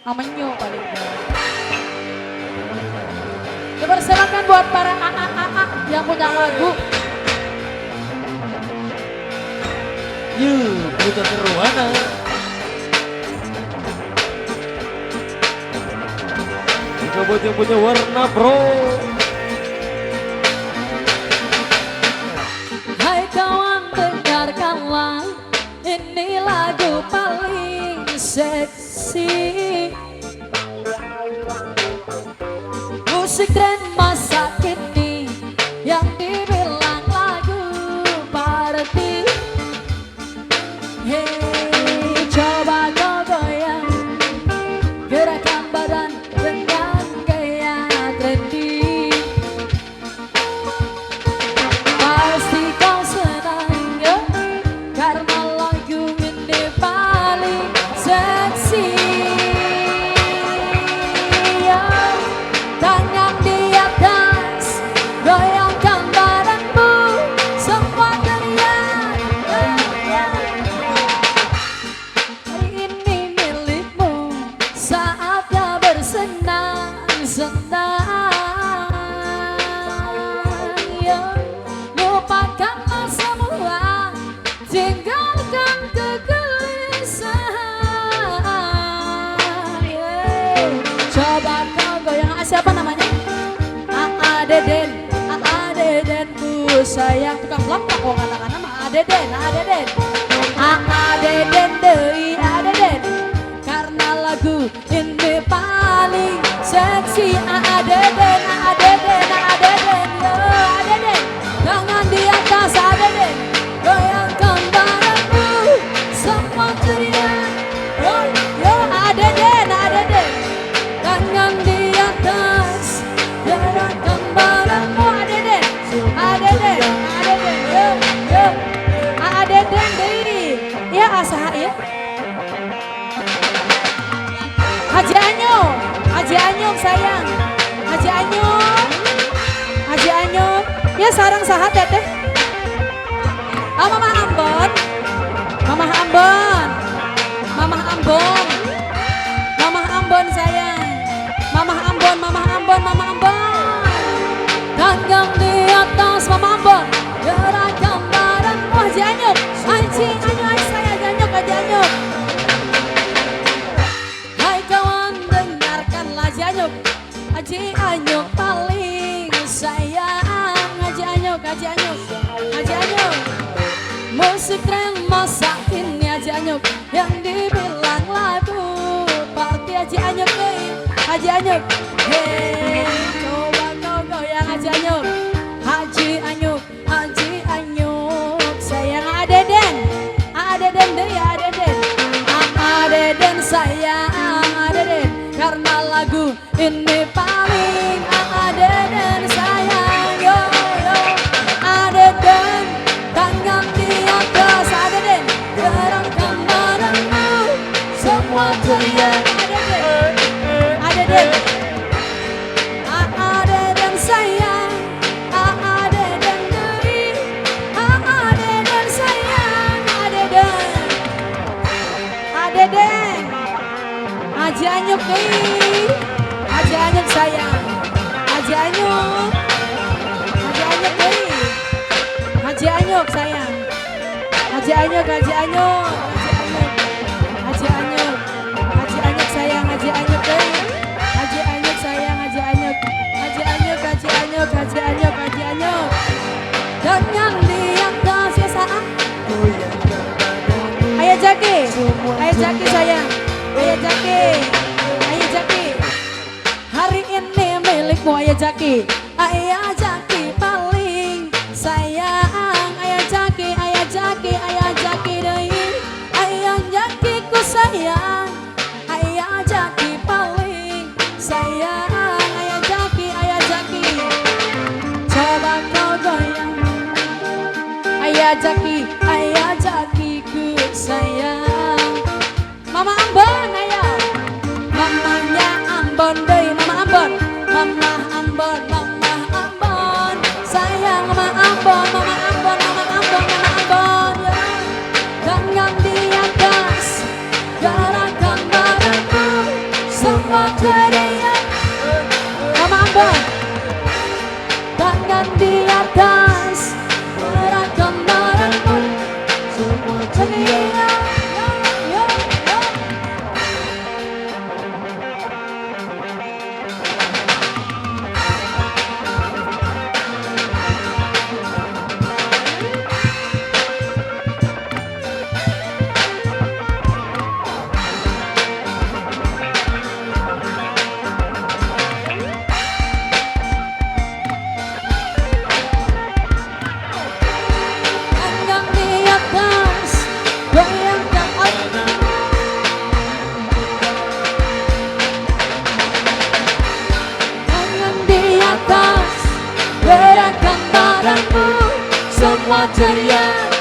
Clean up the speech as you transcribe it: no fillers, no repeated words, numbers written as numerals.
Amenyo paling enggak. Dipersilakan buat para AA yang punya lagu. Yuk, putar Nirwana. Juga buat yang punya warna bro. Hai kawan, dengarkanlah, ini lagu paling seksi. Musik tren masa kini yang dibilang lagu party. Hey, coba kau goyang, gerakan badan dengan gaya trendy. Pasti kau senang ya, karena lagu ini paling seksi. Ya, tangan di atas, goyangkan badanmu, semua teriak. Hari ini milikmu, saatnya bersenang-senang. Ya, lupakanlah semua, tinggalkan kegelisahan. Yeah. Coba kau goyang, siapa namanya? Deden, Dedenku sayang. Tukang lompat kok katakan nama Deden, Deden deui Deden. Karena lagu ini paling seksi. Deden, yo Deden. Tangan di atas Deden, goyangkan badanmu, semua teriak. Oh, yo Deden. Tangan di atas, gerakan badanmu Deden, yo, Deden deui. Ya asaha ya. Haji Anyong sayang, Haji Anyong, ya sarang saha teteh. Mama Ambon sayang, Mama Ambon. Ganggang di atas Mama Ambon, gerakan badanmu Haji Anyong, Haji Anyong. Hai kawan, dengarkanlah Haji Anyong paling sayang. Haji Anyong. Musik tren masa kini Haji Anyong yang dibilang lagu party. Haji Anyong, hey, coba kau goyang Haji Anyong. Sayang Deden deh ya Deden. Deden sayang Deden, karena lagu ini paling Deden sayang. Yo Deden, tangan di atas Deden, gerakan badanmu, semua teriak Deden. Deden sayang, Deden deui, Deden sayang Deden. Haji Anyong deui, Haji Anyong sayang, Haji Anyong deui, Haji Anyong sayang, Haji Anyong sayang, Haji Anyong deui, Haji Anyong sayang, Haji Anyong. Dengan di atas ya saat. Ayah Jaki sayang, Ayah Jaki. Hari ini milikmu Ayah Jaki paling sayang. Ayah Jaki deui, Ayah Jaki ku sayang. Ayah Jaki paling sayang. Ayah Jaki. Coba kau goyang Ayah Jaki ku sayang. Mama Ambon ayo, mamanya Ambon deui, Mama Ambon sayang. Mama Ambon ya. Tangan di atas, gerakan badanmu, ceria. Mama Ambon, tangan di atas, gerakkan badanmu, semua ceria. Yo, yo, yo. Tangan di atas, goyangkan aku. Tangan di atas, gerakkan badanmu, semua ceria.